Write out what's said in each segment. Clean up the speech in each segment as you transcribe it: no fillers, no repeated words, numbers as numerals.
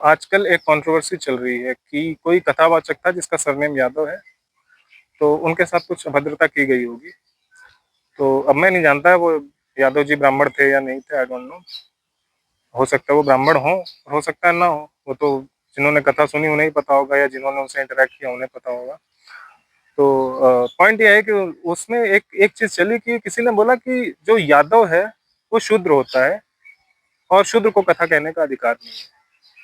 आजकल एक कंट्रोवर्सी चल रही है कि कोई कथावाचक था जिसका सरनेम यादव है, तो उनके साथ कुछ अभद्रता की गई होगी। तो अब मैं नहीं जानता है वो यादव जी ब्राह्मण थे या नहीं थे, आई डोंट नो। हो सकता है वो ब्राह्मण हो सकता है ना हो। वो तो जिन्होंने कथा सुनी उन्हें ही पता होगा या जिन्होंने उनसे इंटरेक्ट किया उन्हें पता होगा। तो पॉइंट ये है कि उसमें एक एक चीज़ चली कि किसी ने बोला कि जो यादव है वो शूद्र होता है और शूद्र को कथा कहने का अधिकार नहीं है।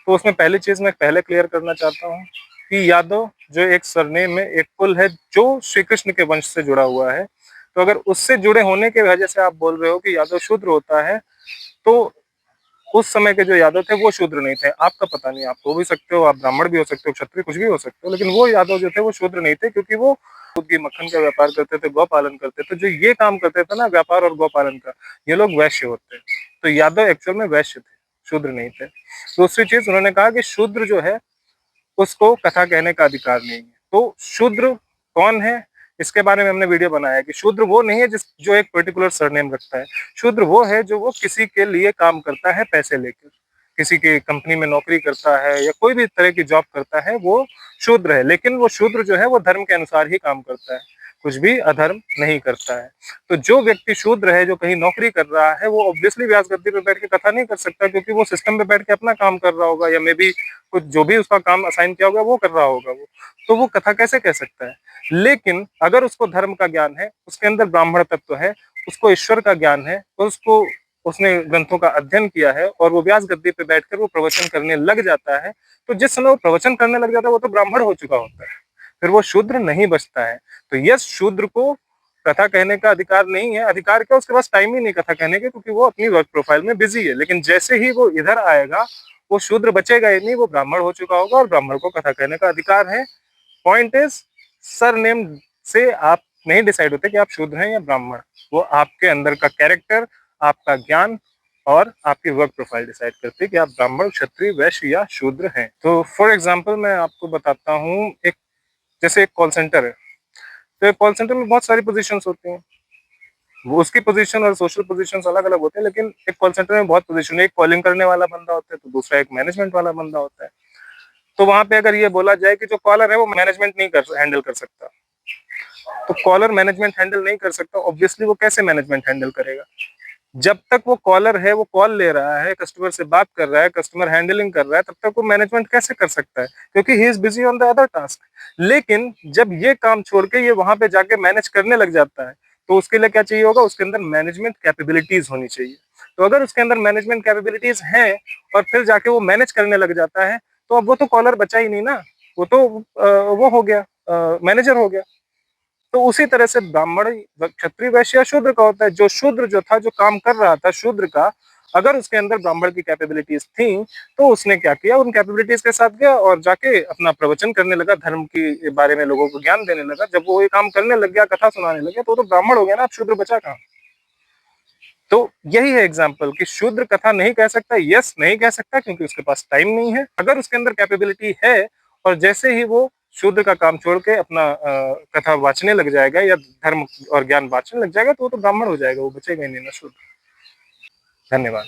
तो उसमें पहली चीज़ मैं पहले क्लियर करना चाहता हूँ कि यादव जो एक सरनेम है, एक कुल है जो श्री कृष्ण के वंश से जुड़ा हुआ है। तो अगर उससे जुड़े होने की वजह से आप बोल रहे हो कि यादव शूद्र होता है, तो उस समय के जो यादव थे वो शूद्र नहीं थे। आपका पता नहीं, आप हो भी सकते हो, आप ब्राह्मण भी हो सकते हो, क्षत्रिय कुछ भी हो सकते हो, लेकिन वो यादव जो थे वो शूद्र नहीं थे, क्योंकि वो दूध की मक्खन का व्यापार करते थे, गौ पालन करते थे। तो जो ये काम करते थे ना, व्यापार और गौ पालन का, ये लोग वैश्य होते हैं। तो यादव एक्चुअल में वैश्य थे, शूद्र नहीं थे। दूसरी चीज उन्होंने कहा कि शूद्र जो है उसको कथा कहने का अधिकार नहीं है। तो शूद्र कौन है, इसके बारे में हमने वीडियो बनाया है कि शूद्र वो नहीं है जिस जो एक पर्टिकुलर सरनेम रखता है। शूद्र वो है जो वो किसी के लिए काम करता है पैसे लेकर, किसी की कंपनी में नौकरी करता है या कोई भी तरह की जॉब करता है, वो शूद्र है। लेकिन वो शूद्र जो है वो धर्म के अनुसार ही काम करता है, कुछ भी अधर्म नहीं करता है। तो जो व्यक्ति शूद्र है, जो कहीं नौकरी कर रहा है, वो ऑब्वियसली व्यास गद्दी पे बैठ के कथा नहीं कर सकता, क्योंकि वो सिस्टम पे बैठ के अपना काम कर रहा होगा, या मे बी कुछ जो भी उसका काम असाइन किया होगा वो कर रहा होगा। वो तो वो कथा कैसे कह सकता है। लेकिन अगर उसको धर्म का ज्ञान है, उसके अंदर ब्राह्मण तत्व है, उसको ईश्वर का ज्ञान है, और उसको उसने ग्रंथों का अध्ययन किया है और वो व्यास गद्दी पे बैठकर वो प्रवचन करने लग जाता है, तो जिस समय वो प्रवचन करने लग जाता है वो तो ब्राह्मण हो चुका होता है, फिर वो शूद्र नहीं बचता है। तो यस, शूद्र को कथा कहने का अधिकार नहीं है। अधिकार क्या, उसके पास टाइम ही नहीं कथा कहने के, क्योंकि वो अपनी वर्क प्रोफाइल में बिजी है। लेकिन जैसे ही वो इधर आएगा, वो शूद्र बचेगा ही नहीं, वो ब्राह्मण हो चुका होगा और ब्राह्मण को कथा कहने का अधिकार है। पॉइंट इज, सरनेम से आप नहीं डिसाइड होते कि आप शूद्र हैं या ब्राह्मण। वो आपके अंदर का कैरेक्टर, आपका ज्ञान और आपकी वर्क प्रोफाइल डिसाइड करती है कि आप ब्राह्मण, क्षत्रिय, वैश्य या शूद्र हैं। तो फॉर एग्जाम्पल मैं आपको बताता हूँ, एक जैसे एक कॉल सेंटर है। तो कॉल सेंटर में बहुत सारी पोजीशंस होती हैं, वो उसकी पोजीशन और सोशल पोजीशंस अलग अलग होते हैं, लेकिन एक कॉल सेंटर में बहुत पोजीशन है। एक कॉलिंग करने वाला बंदा होता है, तो दूसरा एक मैनेजमेंट वाला बंदा होता है। तो वहां पे अगर ये बोला जाए कि जो कॉलर है वो मैनेजमेंट नहीं कर हैंडल कर सकता, तो कॉलर मैनेजमेंट हैंडल नहीं कर सकता, ऑब्वियसली वो कैसे मैनेजमेंट हैंडल करेगा। जब तक वो कॉलर है, वो कॉल ले रहा है, कस्टमर से बात कर रहा है, कस्टमर हैंडलिंग कर रहा है, तब तक वो मैनेजमेंट कैसे कर सकता है, क्योंकि he is busy on the other task. लेकिन जब ये काम छोड़ के ये वहां पे जाके मैनेज करने लग जाता है, तो उसके लिए क्या चाहिए होगा, उसके अंदर मैनेजमेंट कैपेबिलिटीज होनी चाहिए। तो अगर उसके अंदर मैनेजमेंट कैपेबिलिटीज हैं और फिर जाके वो मैनेज करने लग जाता है, तो अब वो तो कॉलर बचा ही नहीं ना, वो तो वो हो गया, मैनेजर हो गया। तो उसी तरह से ब्राह्मण, क्षत्रिय, वैश्य या शूद्र का होता है। जो शूद्र जो था, जो काम कर रहा था शूद्र का, अगर उसके अंदर ब्राह्मण की कैपेबिलिटीज थी, तो उसने क्या किया, उन कैपेबिलिटीज के साथ गया और जाके अपना प्रवचन करने लगा, धर्म के बारे में लोगों को ज्ञान देने लगा। जब वो ये काम करने लग गया, कथा सुनाने लग गया, तो वो तो ब्राह्मण हो गया ना, अब शूद्र बचा कहाँ। तो यही है एग्जाम्पल कि शूद्र कथा नहीं कह सकता। यस, नहीं कह सकता क्योंकि उसके पास टाइम नहीं है। अगर उसके अंदर कैपेबिलिटी है और जैसे ही वो शूद्र का काम छोड़ के अपना कथा वाचने लग जाएगा या धर्म और ज्ञान वाचने लग जाएगा, तो वो तो ब्राह्मण हो जाएगा, वो बचेगा ही नहीं ना शूद्र। धन्यवाद।